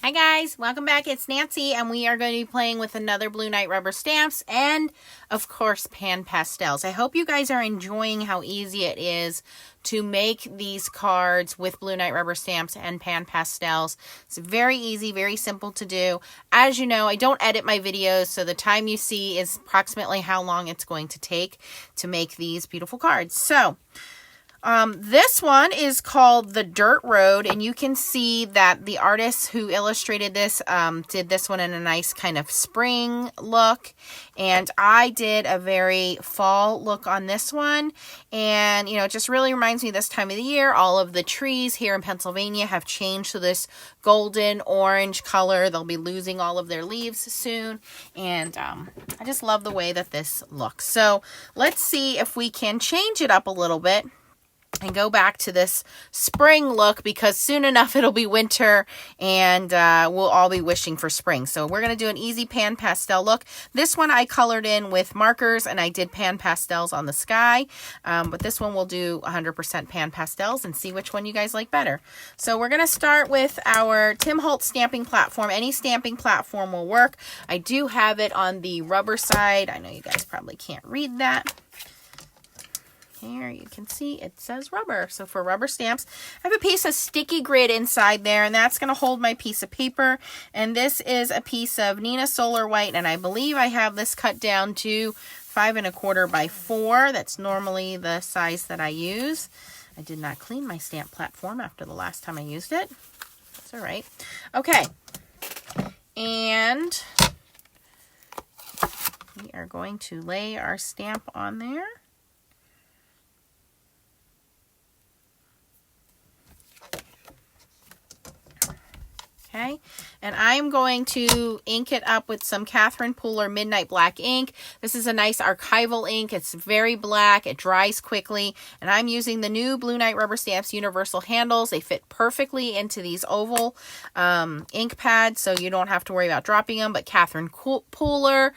Hi guys, welcome back. It's Nancy and we are going to be playing with another Blue Knight rubber stamps and of course pan pastels. I hope you guys are enjoying how easy it is to make these cards with Blue Knight rubber stamps and pan pastels. It's very easy, very simple to do. As you know, I don't edit my videos, so the time you see is approximately how long it's going to take to make these beautiful cards. So this one is called The Dirt Road, and you can see that the artist who illustrated this did this one in a nice kind of spring look, and I did a very fall look on this one. And you know, it just really reminds me this time of the year. All of the trees here in Pennsylvania have changed to this golden orange color. They'll be losing all of their leaves soon, and I just love the way that this looks. So let's see if we can change it up a little bit and go back to this spring look, because soon enough it'll be winter and we'll all be wishing for spring. So we're going to do an easy pan pastel look. This one I colored in with markers and I did pan pastels on the sky, but this one we'll do 100% pan pastels and see which one you guys like better. So we're going to start with our Tim Holtz stamping platform. Any stamping platform will work. I do have it on the rubber side. I know you guys probably can't read that. Here you can see it says rubber. So for rubber stamps, I have a piece of sticky grid inside there, and that's going to hold my piece of paper. And this is a piece of Neenah Solar White, and I believe I have this cut down to 5 1/4 by 4. That's normally the size that I use. I did not clean my stamp platform after the last time I used it. That's all right. Okay. And we are going to lay our stamp on there. Okay, and I'm going to ink it up with some Catherine Pooler Midnight Black ink. This is a nice archival ink. It's very black. It dries quickly. And I'm using the new Blue Knight Rubber Stamps Universal Handles. They fit perfectly into these oval ink pads, so you don't have to worry about dropping them. But Catherine Pooler,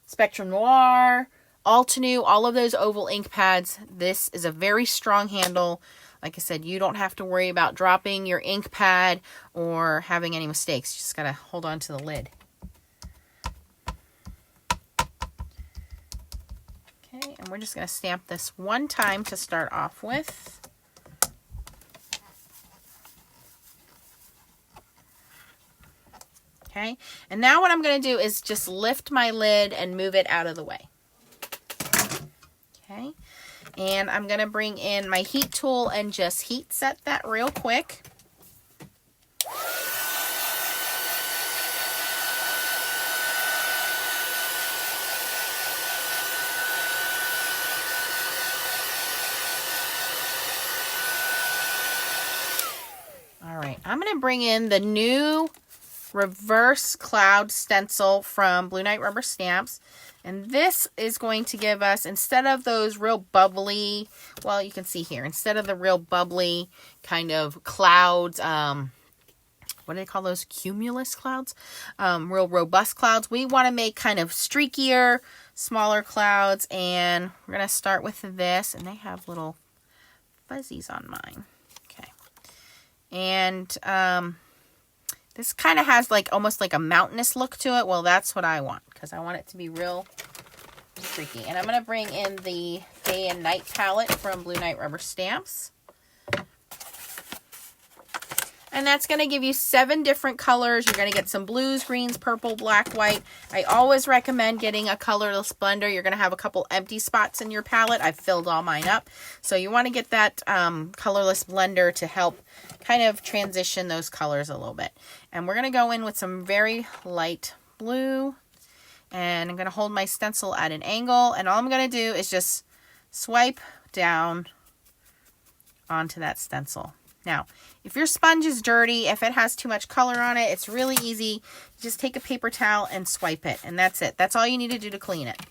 Spectrum Noir, Altenew, all of those oval ink pads. This is a very strong handle. Like I said, you don't have to worry about dropping your ink pad or having any mistakes. You just got to hold on to the lid. Okay, and we're just going to stamp this one time to start off with. Okay, and now what I'm going to do is just lift my lid and move it out of the way. Okay. And I'm going to bring in my heat tool and just heat set that real quick. All right, I'm going to bring in the new reverse cloud stencil from Blue Knight Rubber Stamps. And this is going to give us, instead of those real bubbly, well, you can see here, instead of the real bubbly kind of clouds, what do they call those? Cumulus clouds? Real robust clouds. We want to make kind of streakier, smaller clouds. And we're going to start with this. And they have little fuzzies on mine. Okay. And this kind of has like almost like a mountainous look to it. Well, that's what I want, because I want it to be real streaky. And I'm going to bring in the Day and Night palette from Blue Knight Rubber Stamps. And that's going to give you 7 different colors. You're going to get some blues, greens, purple, black, white. I always recommend getting a colorless blender. You're going to have a couple empty spots in your palette. I've filled all mine up. So you want to get that colorless blender to help kind of transition those colors a little bit. And we're going to go in with some very light blue. And I'm going to hold my stencil at an angle. And all I'm going to do is just swipe down onto that stencil. Now, if your sponge is dirty, if it has too much color on it, it's really easy. Just take a paper towel and swipe it. And that's it. That's all you need to do to clean it.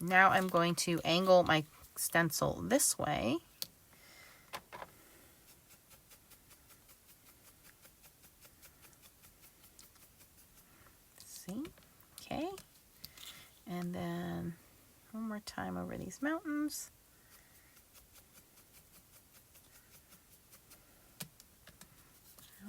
Now I'm going to angle my stencil this way. See? Okay. And then one more time over these mountains.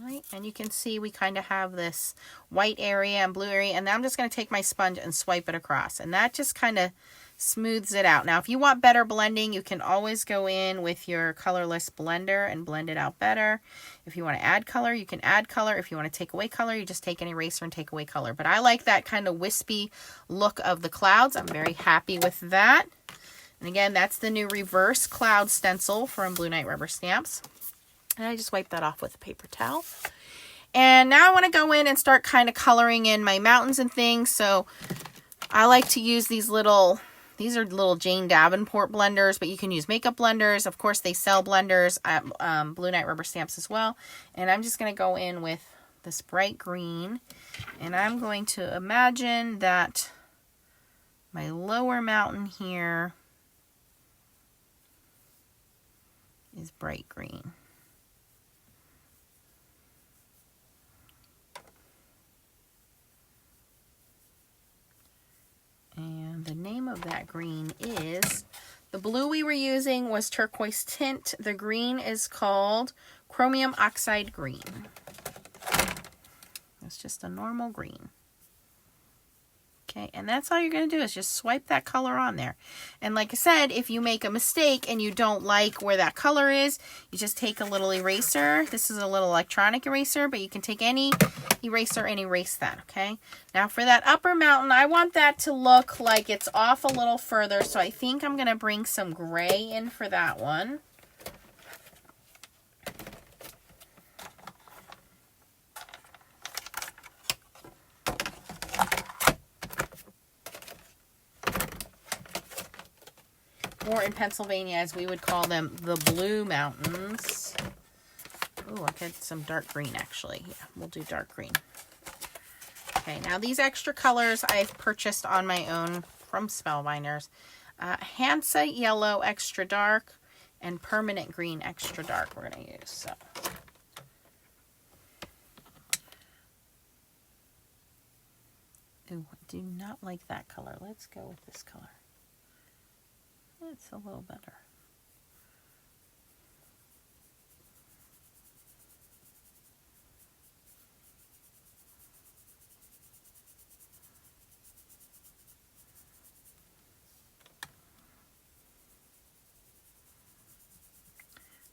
Right, and you can see we kind of have this white area and blue area, and now I'm just going to take my sponge and swipe it across, and that just kind of smooths it out. Now, if you want better blending, you can always go in with your colorless blender and blend it out better. If you want to add color, you can add color. If you want to take away color, you just take an eraser and take away color. But I like that kind of wispy look of the clouds. I'm very happy with that. And again, that's the new reverse cloud stencil from Blue Night Rubber Stamps. And I just wipe that off with a paper towel. And now I want to go in and start kind of coloring in my mountains and things. So I like to use these are little Jane Davenport blenders, but you can use makeup blenders. Of course, they sell blenders at Blue Night Rubber Stamps as well. And I'm just going to go in with this bright green. And I'm going to imagine that my lower mountain here is bright green. And the name of that green is, the blue we were using was turquoise tint. The green is called chromium oxide green. It's just a normal green. Okay, and that's all you're going to do is just swipe that color on there. And like I said, if you make a mistake and you don't like where that color is, you just take a little eraser. This is a little electronic eraser, but you can take any eraser and erase that, okay? Now for that upper mountain, I want that to look like it's off a little further, so I think I'm going to bring some gray in for that one. Or in Pennsylvania, as we would call them, the Blue Mountains. Oh, I got some dark green, actually. Yeah, we'll do dark green. Okay, now these extra colors I've purchased on my own from Spellbinders. Hansa Yellow Extra Dark and Permanent Green Extra Dark we're going to use. So. Ooh, I do not like that color. Let's go with this color. It's a little better.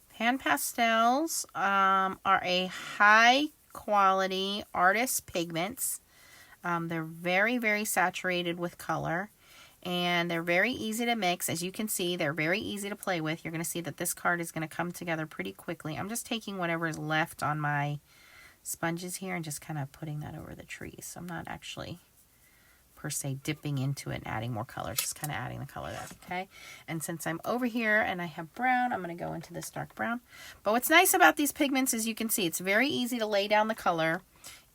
Pan pastels are a high quality artist pigments. They're very, very saturated with color. And they're very easy to mix. As you can see, they're very easy to play with. You're going to see that this card is going to come together pretty quickly. I'm just taking whatever is left on my sponges here and just kind of putting that over the trees. So I'm not actually, per se, dipping into it and adding more color. Just kind of adding the color there, okay? And since I'm over here and I have brown, I'm going to go into this dark brown. But what's nice about these pigments is you can see it's very easy to lay down the color.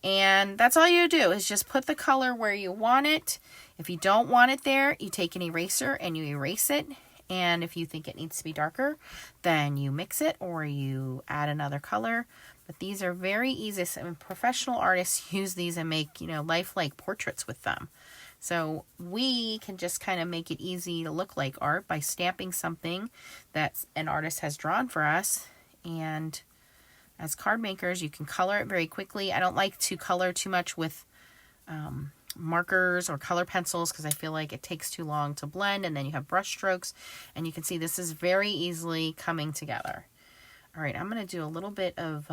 And that's all you do is just put the color where you want it. If you don't want it there, you take an eraser and you erase it. And if you think it needs to be darker, then you mix it or you add another color. But these are very easy. Some professional artists use these and make, lifelike portraits with them. So we can just kind of make it easy to look like art by stamping something that an artist has drawn for us. And as card makers, you can color it very quickly. I don't like to color too much with markers or color pencils because I feel like it takes too long to blend, and then you have brush strokes, and you can see this is very easily coming together. All right, I'm going to do a little bit of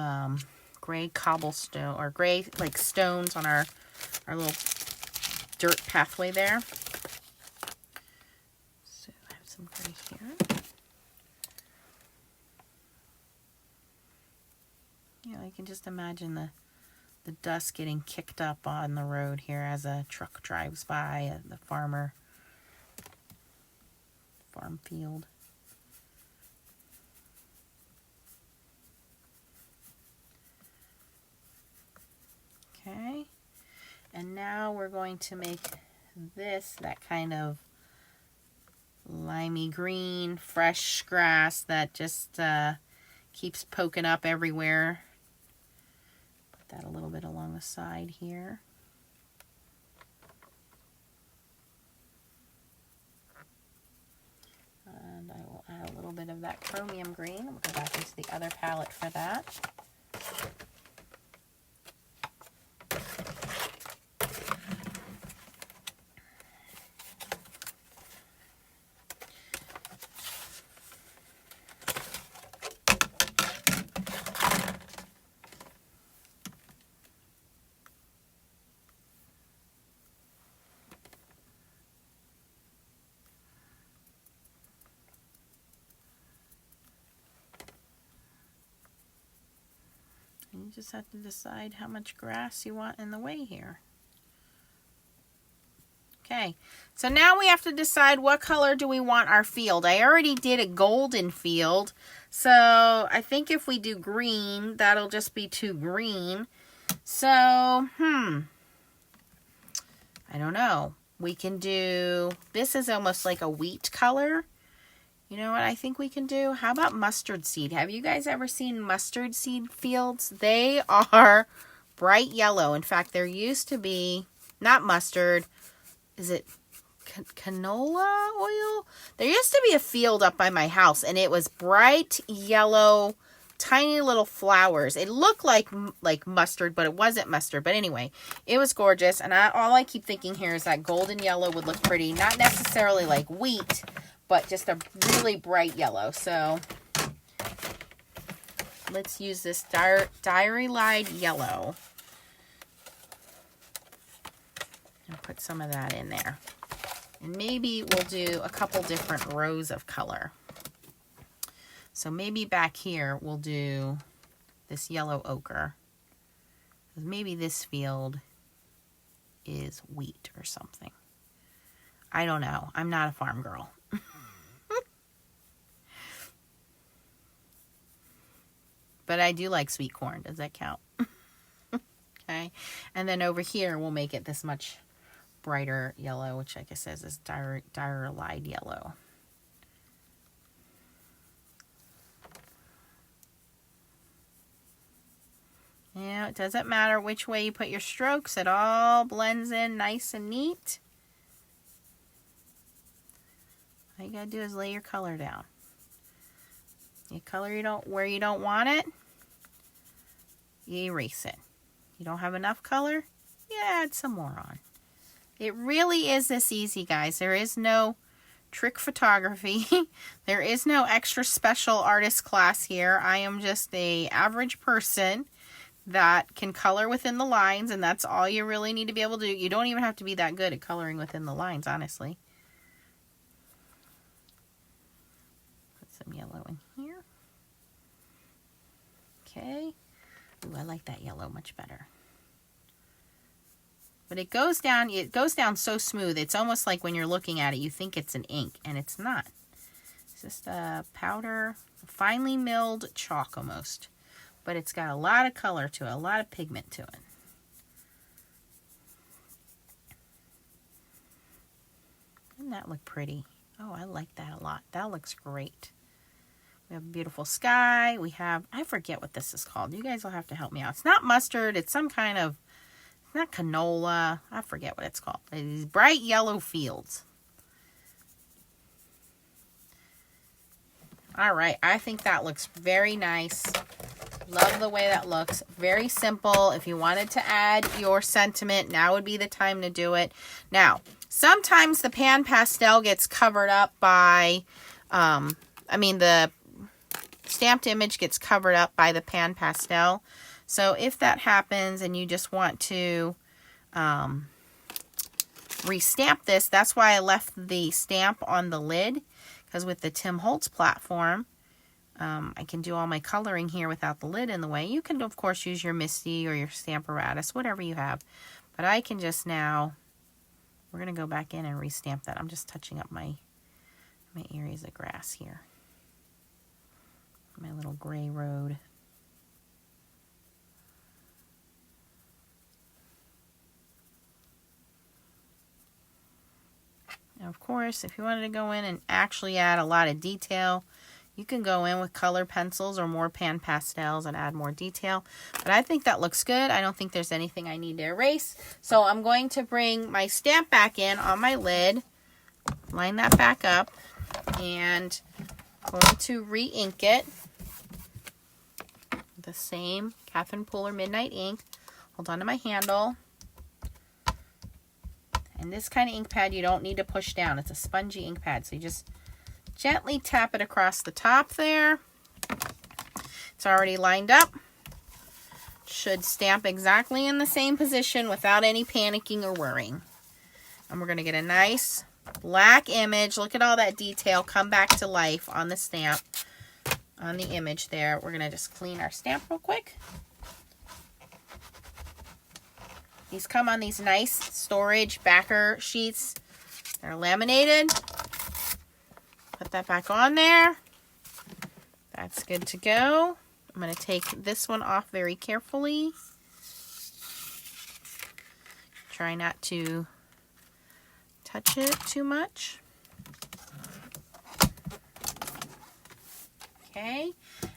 gray cobblestone or gray like stones on our little dirt pathway there. So I have some gray here. I can just imagine the dust getting kicked up on the road here as a truck drives by the farm field. Okay, and now we're going to make this that kind of limey green, fresh grass that just keeps poking up everywhere. That a little bit along the side here. And I will add a little bit of that chromium green. We'll go back into the other palette for that. You just have to decide how much grass you want in the way here. Okay, so now we have to decide what color do we want our field. I already did a golden field, so I think if we do green, that'll just be too green. So, I don't know. We can do, this is almost like a wheat color. You know what I think we can do? How about mustard seed? Have you guys ever seen mustard seed fields? They are bright yellow. In fact, there used to be, not mustard, is it canola oil? There used to be a field up by my house, and it was bright yellow, tiny little flowers. It looked like mustard, but it wasn't mustard. But anyway, it was gorgeous. And all I keep thinking here is that golden yellow would look pretty. Not necessarily like wheat, but just a really bright yellow. So let's use this Dairy-Lide yellow. And put some of that in there. And maybe we'll do a couple different rows of color. So maybe back here we'll do this yellow ochre. Maybe this field is wheat or something. I don't know. I'm not a farm girl. But I do like sweet corn. Does that count? Okay. And then over here we'll make it this much brighter yellow, which like I says is Dairy-Lide yellow. Yeah, it doesn't matter which way you put your strokes. It all blends in nice and neat. All you gotta do is lay your color down. You color where you don't want it, you erase it. You don't have enough color, you add some more on. It really is this easy, guys. There is no trick photography. There is no extra special artist class here. I am just an average person that can color within the lines, and that's all you really need to be able to do. You don't even have to be that good at coloring within the lines, honestly. Put some yellow in here. Okay. Ooh, I like that yellow much better. But it goes down so smooth. It's almost like when you're looking at it, you think it's an ink, and it's not. It's just a powder, finely milled chalk almost. But it's got a lot of color to it, a lot of pigment to it. Doesn't that look pretty? Oh, I like that a lot. That looks great. We have a beautiful sky. We have, I forget what this is called. You guys will have to help me out. It's not mustard. It's some kind of, not canola. I forget what it's called. These bright yellow fields. All right. I think that looks very nice. Love the way that looks. Very simple. If you wanted to add your sentiment, now would be the time to do it. Now, sometimes the pan pastel gets covered up by, the stamped image gets covered up by the pan pastel. So if that happens and you just want to restamp this, that's why I left the stamp on the lid, because with the Tim Holtz platform, I can do all my coloring here without the lid in the way. You can, of course, use your MISTI or your Stamparatus, whatever you have. But I can just now, we're going to go back in and restamp that. I'm just touching up my areas of grass here. My little gray road. Now, of course, if you wanted to go in and actually add a lot of detail, you can go in with color pencils or more pan pastels and add more detail. But I think that looks good. I don't think there's anything I need to erase. So I'm going to bring my stamp back in on my lid, line that back up, and I'm going to re-ink it. The same Catherine Pooler Midnight ink. Hold on to my handle. And this kind of ink pad you don't need to push down. It's a spongy ink pad. So you just gently tap it across the top there. It's already lined up. Should stamp exactly in the same position without any panicking or worrying. And we're going to get a nice black image. Look at all that detail come back to life on the stamp, on the image there. We're going to just clean our stamp real quick. These come on these nice storage backer sheets. They're laminated. Put that back on there. That's good to go. I'm going to take this one off very carefully. Try not to touch it too much. Okay,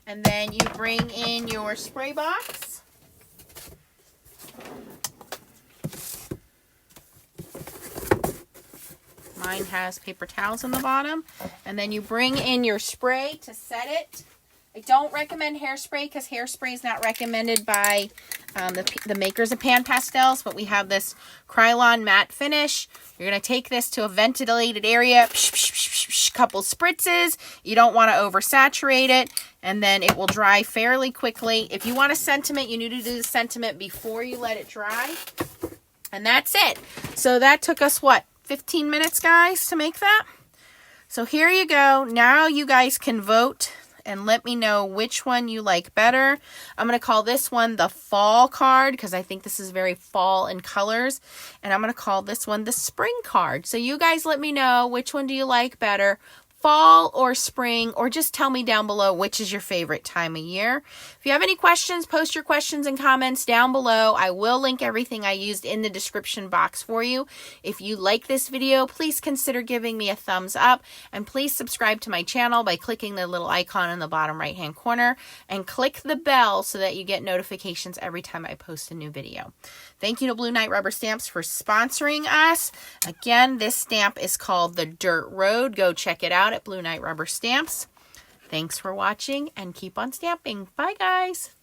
and then you bring in your spray box. Mine has paper towels on the bottom. And then you bring in your spray to set it. I don't recommend hairspray because hairspray is not recommended by the makers of Pan Pastels, but we have this Krylon matte finish. You're going to take this to a ventilated area, couple spritzes. You don't want to oversaturate it, and then it will dry fairly quickly. If you want a sentiment, you need to do the sentiment before you let it dry. And that's it. So that took us, what, 15 minutes, guys, to make that? So here you go. Now you guys can vote and let me know which one you like better. I'm going to call this one the fall card because I think this is very fall in colors. And I'm going to call this one the spring card. So you guys let me know which one do you like better, fall or spring, or just tell me down below which is your favorite time of year. If you have any questions, post your questions and comments down below. I will link everything I used in the description box for you. If you like this video, please consider giving me a thumbs up, and please subscribe to my channel by clicking the little icon in the bottom right hand corner and click the bell so that you get notifications every time I post a new video. Thank you to Blue Knight Rubber Stamps for sponsoring us. Again, this stamp is called the Dirt Road. Go check it out at Blue Knight Rubber Stamps. Thanks for watching and keep on stamping. Bye, guys.